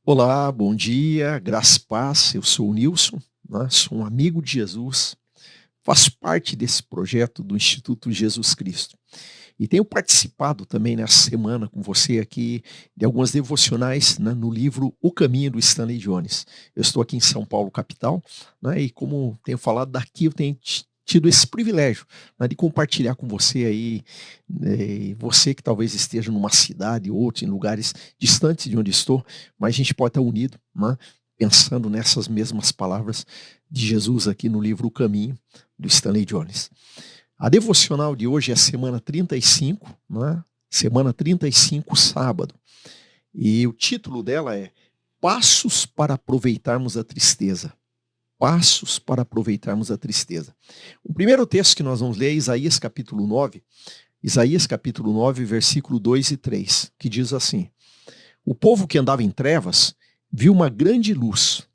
Olá, bom dia, graça e paz. Eu sou o Nilson, né, sou um amigo de Jesus, faço parte desse projeto do Instituto Jesus Cristo. E tenho participado também nessa semana com você aqui de algumas devocionais, né, no livro O Caminho do Stanley Jones. Eu estou aqui em São Paulo, capital, né, e como tenho falado daqui, eu tenho tido esse privilégio, né, de compartilhar com você aí, você que talvez esteja numa cidade ou outra, em lugares distantes de onde estou, mas a gente pode estar unido, né, pensando nessas mesmas palavras de Jesus aqui no livro O Caminho do Stanley Jones. A devocional de hoje é a semana 35, né? Semana 35, sábado. E o título dela é Passos para aproveitarmos a tristeza. Passos para aproveitarmos a tristeza. O primeiro texto que nós vamos ler é Isaías capítulo 9. Isaías capítulo 9, versículo 2 e 3, que diz assim: O povo que andava em trevas viu uma grande luz.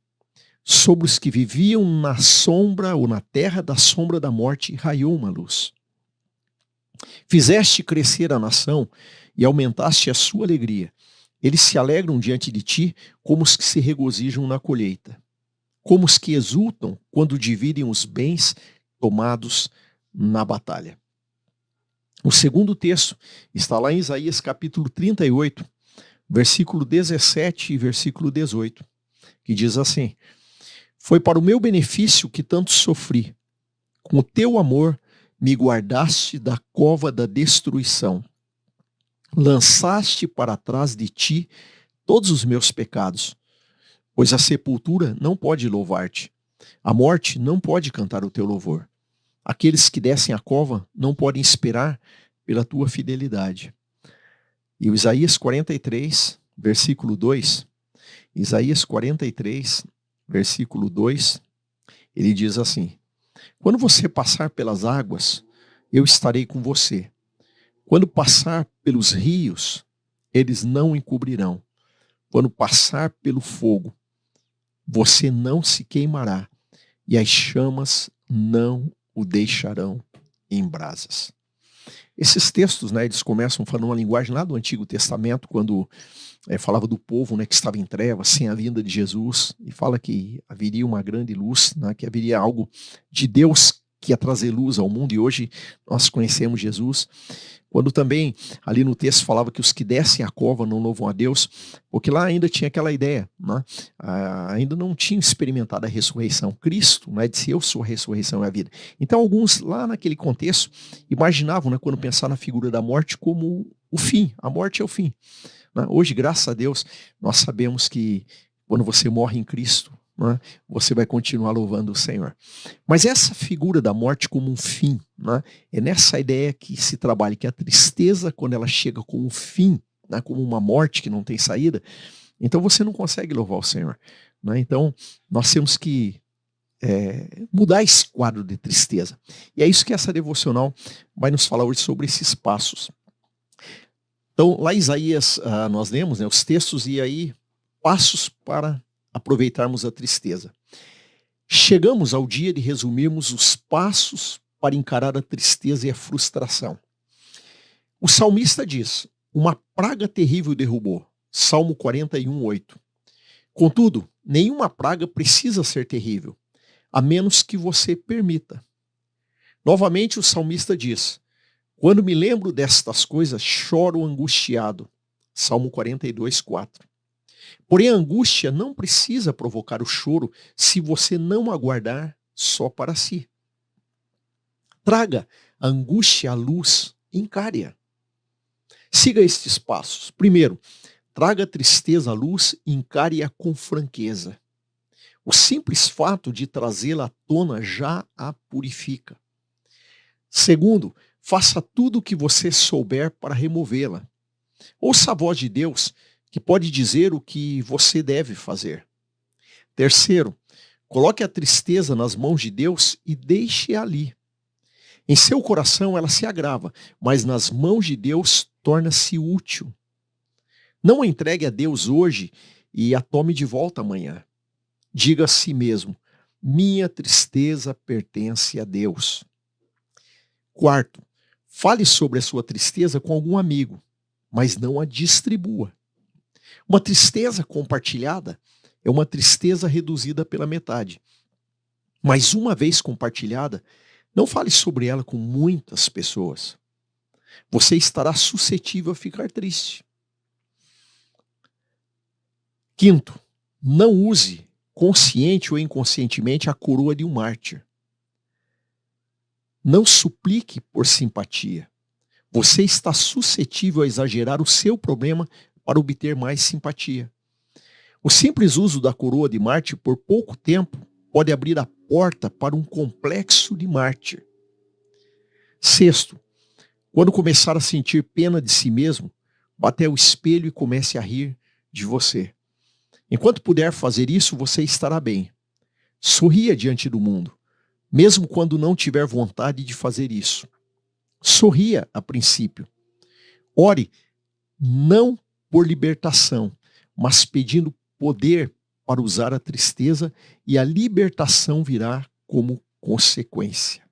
Sobre os que viviam na sombra ou na terra da sombra da morte, raiou uma luz. Fizeste crescer a nação e aumentaste a sua alegria. Eles se alegram diante de ti como os que se regozijam na colheita, como os que exultam quando dividem os bens tomados na batalha. O segundo texto está lá em Isaías capítulo 38, versículo 17 e versículo 18, que diz assim: Foi para o meu benefício que tanto sofri. Com o teu amor me guardaste da cova da destruição. Lançaste para trás de ti todos os meus pecados, pois a sepultura não pode louvar-te. A morte não pode cantar o teu louvor. Aqueles que descem a cova não podem esperar pela tua fidelidade. E o Isaías 43, versículo 2, Isaías 43, versículo 2, ele diz assim: Quando você passar pelas águas, eu estarei com você. Quando passar pelos rios, eles não o encobrirão. Quando passar pelo fogo, você não se queimará, e as chamas não o deixarão em brasas. Esses textos, né, eles começam falando uma linguagem lá do Antigo Testamento, quando falava do povo, né, que estava em trevas, sem a vinda de Jesus, e fala que haveria uma grande luz, né, que haveria algo de Deus que ia trazer luz ao mundo, e hoje nós conhecemos Jesus. Quando também ali no texto falava que os que descem a cova não louvam a Deus, porque lá ainda tinha aquela ideia, né? Ainda não tinham experimentado a ressurreição. Cristo, né, disse: Eu sou a ressurreição e a vida. Então alguns lá naquele contexto imaginavam, né, quando pensaram na figura da morte, como o fim. A morte é o fim, né? Hoje, graças a Deus, nós sabemos que quando você morre em Cristo, né, você vai continuar louvando o Senhor. Mas essa figura da morte como um fim, né, é nessa ideia que se trabalha, que a tristeza, quando ela chega como um fim, né, como uma morte que não tem saída, então você não consegue louvar o Senhor, né? Então nós temos que mudar esse quadro de tristeza. E é isso que essa devocional vai nos falar hoje, sobre esses passos. Então, lá em Isaías, nós lemos, né, os textos, e aí, passos para aproveitarmos a tristeza. Chegamos ao dia de resumirmos os passos para encarar a tristeza e a frustração. O salmista diz: Uma praga terrível derrubou. Salmo 41, 8. Contudo, nenhuma praga precisa ser terrível, a menos que você permita. Novamente o salmista diz: Quando me lembro destas coisas, choro angustiado. Salmo 42, 4. Porém, a angústia não precisa provocar o choro se você não aguardar só para si. Traga a angústia à luz, encare-a. Siga estes passos. Primeiro, traga a tristeza à luz e encare-a com franqueza. O simples fato de trazê-la à tona já a purifica. Segundo, faça tudo o que você souber para removê-la. Ouça a voz de Deus, que pode dizer o que você deve fazer. Terceiro, coloque a tristeza nas mãos de Deus e deixe-a ali. Em seu coração ela se agrava, mas nas mãos de Deus torna-se útil. Não a entregue a Deus hoje e a tome de volta amanhã. Diga a si mesmo: minha tristeza pertence a Deus. Quarto, fale sobre a sua tristeza com algum amigo, mas não a distribua. Uma tristeza compartilhada é uma tristeza reduzida pela metade. Mas uma vez compartilhada, não fale sobre ela com muitas pessoas. Você estará suscetível a ficar triste. Quinto, não use, consciente ou inconscientemente, a coroa de um mártir. Não suplique por simpatia. Você está suscetível a exagerar o seu problema para obter mais simpatia. O simples uso da coroa de mártir por pouco tempo pode abrir a porta para um complexo de mártir. Sexto, quando começar a sentir pena de si mesmo, vá até o espelho e comece a rir de você. Enquanto puder fazer isso, você estará bem. Sorria diante do mundo, mesmo quando não tiver vontade de fazer isso. Sorria a princípio. Ore não por libertação, mas pedindo poder para usar a tristeza, e a libertação virá como consequência.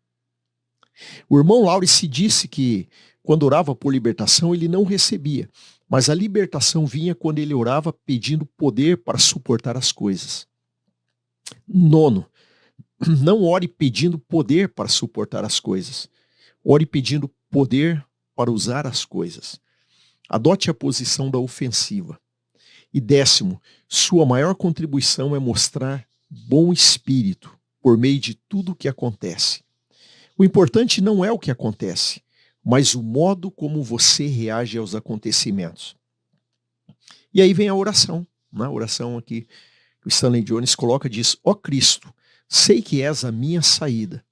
O irmão Laurence disse que quando orava por libertação ele não recebia, mas a libertação vinha quando ele orava pedindo poder para suportar as coisas. Nono, não ore pedindo poder para suportar as coisas. Ore pedindo poder para usar as coisas. Adote a posição da ofensiva. E décimo, sua maior contribuição é mostrar bom espírito por meio de tudo o que acontece. O importante não é o que acontece, mas o modo como você reage aos acontecimentos. E aí vem a oração. A oração aqui que o Stanley Jones coloca, diz: ó Cristo, sei que és a minha saída,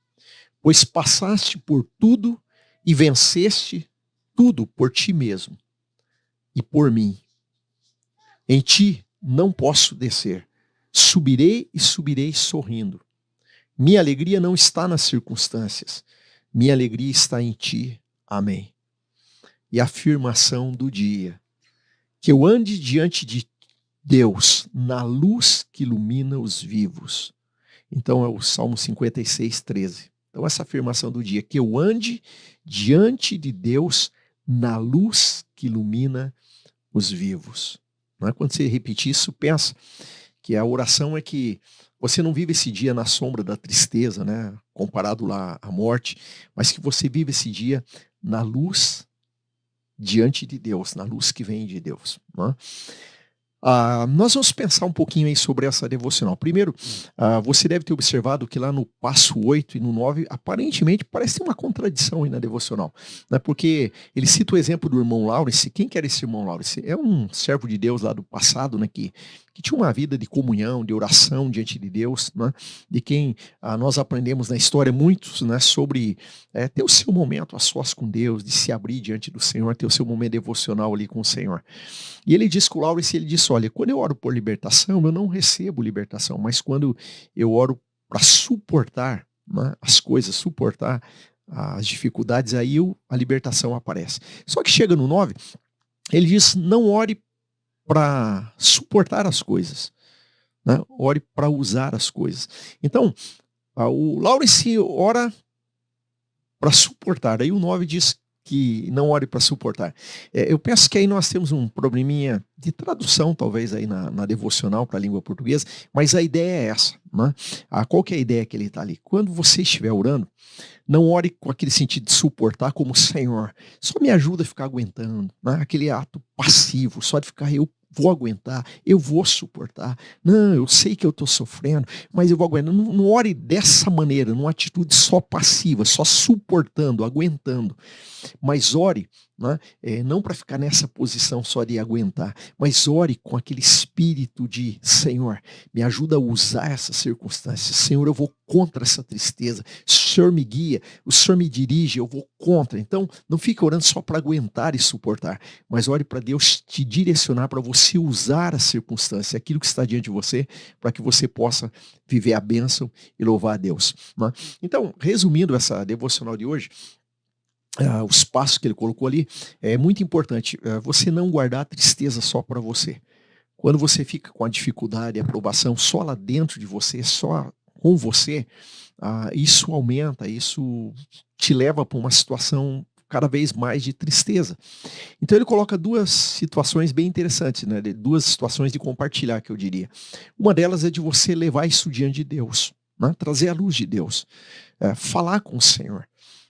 pois passaste por tudo e venceste tudo por ti mesmo e por mim. Em ti não posso descer. Subirei e subirei sorrindo. Minha alegria não está nas circunstâncias. Minha alegria está em ti. Amém. E a afirmação do dia: que eu ande diante de Deus na luz que ilumina os vivos. Então é o Salmo 56, 13. Então essa afirmação do dia: que eu ande diante de Deus na luz que ilumina os vivos. Não é? Quando você repetir isso, pensa que a oração é que você não vive esse dia na sombra da tristeza, né, comparado lá à morte, mas que você vive esse dia na luz diante de Deus, na luz que vem de Deus. Não é? Nós vamos pensar um pouquinho aí sobre essa devocional. Primeiro, você deve ter observado que lá no passo 8 e no 9, aparentemente parece ter uma contradição aí na devocional, né? Porque ele cita o exemplo do irmão Laurence. Quem que era esse irmão Laurence? É um servo de Deus lá do passado, né, que tinha uma vida de comunhão, de oração diante de Deus, né, de quem nós aprendemos na história muitos, né, sobre ter o seu momento a sós com Deus, de se abrir diante do Senhor, ter o seu momento devocional ali com o Senhor. E ele diz que o Laurence, ele disse: olha, quando eu oro por libertação, eu não recebo libertação, mas quando eu oro para suportar, né, as coisas, suportar as dificuldades, aí a libertação aparece. Só que chega no 9, ele diz: não ore para suportar as coisas, né? Ore para usar as coisas. Então, o Laurence ora para suportar, aí o 9 diz que não ore para suportar. Eu penso que aí nós temos um probleminha de tradução, talvez, aí na devocional para a língua portuguesa, mas a ideia é essa, né? Qual que é a ideia que ele está ali? Quando você estiver orando, não ore com aquele sentido de suportar como: Senhor, só me ajuda a ficar aguentando, né? Aquele ato passivo, só de ficar: eu vou aguentar, eu vou suportar. Não, eu sei que eu estou sofrendo, mas eu vou aguentar. Não ore dessa maneira, numa atitude só passiva, só suportando, aguentando. Mas ore, né, não para ficar nessa posição só de aguentar, mas ore com aquele espírito de: Senhor, me ajuda a usar essas circunstâncias. Senhor, eu vou contra essa tristeza. O Senhor me guia, o Senhor me dirige, eu vou contra. Então, não fique orando só para aguentar e suportar, mas ore para Deus te direcionar, para você usar a circunstância, aquilo que está diante de você, para que você possa viver a bênção e louvar a Deus, né? Então, resumindo essa devocional de hoje, os passos que ele colocou ali, é muito importante você não guardar a tristeza só para você. Quando você fica com a dificuldade, a aprovação só lá dentro de você, só com você, isso aumenta, isso te leva para uma situação cada vez mais de tristeza. Então ele coloca duas situações bem interessantes, né? Duas situações de compartilhar, que eu diria. Uma delas é de você levar isso diante de Deus, né? Trazer a luz de Deus, falar com o Senhor,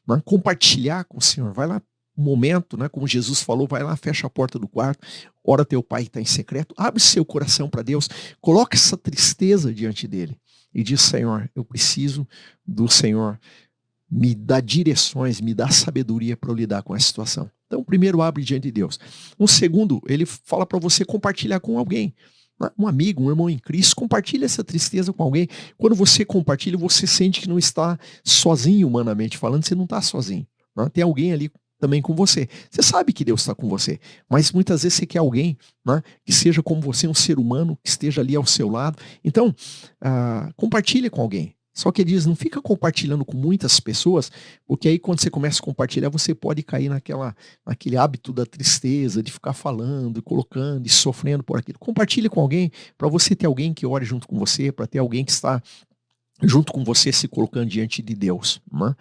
né? Compartilhar com o Senhor. Vai lá um momento, né? Como Jesus falou, vai lá, fecha a porta do quarto, ora teu pai que está em secreto, abre seu coração para Deus, coloca essa tristeza diante dele e diz: Senhor, eu preciso do Senhor, me dá direções, me dá sabedoria para eu lidar com essa situação. Então, primeiro, abre diante de Deus. Um segundo, ele fala para você compartilhar com alguém. Um amigo, um irmão em Cristo, compartilha essa tristeza com alguém. Quando você compartilha, você sente que não está sozinho, humanamente falando, você não está sozinho, né? Tem alguém ali também com você. Você sabe que Deus está com você, mas muitas vezes você quer alguém, né, que seja como você, um ser humano, que esteja ali ao seu lado. Então, compartilhe com alguém. Só que ele diz, não fica compartilhando com muitas pessoas, porque aí quando você começa a compartilhar, você pode cair naquele hábito da tristeza, de ficar falando, colocando e sofrendo por aquilo. Compartilhe com alguém, para você ter alguém que ore junto com você, para ter alguém que está junto com você se colocando diante de Deus, né?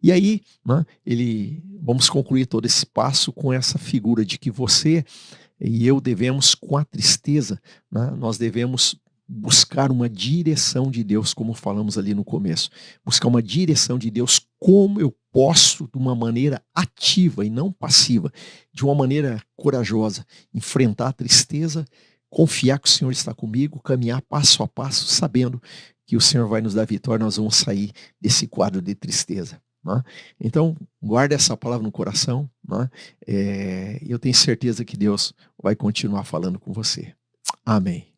E aí, né, vamos concluir todo esse passo com essa figura de que você e eu devemos, com a tristeza, né, nós devemos buscar uma direção de Deus, como falamos ali no começo. Buscar uma direção de Deus, como eu posso, de uma maneira ativa e não passiva, de uma maneira corajosa, enfrentar a tristeza, confiar que o Senhor está comigo, caminhar passo a passo, sabendo que o Senhor vai nos dar vitória, nós vamos sair desse quadro de tristeza, né? Então, guarda essa palavra no coração, né? Eu tenho certeza que Deus vai continuar falando com você. Amém.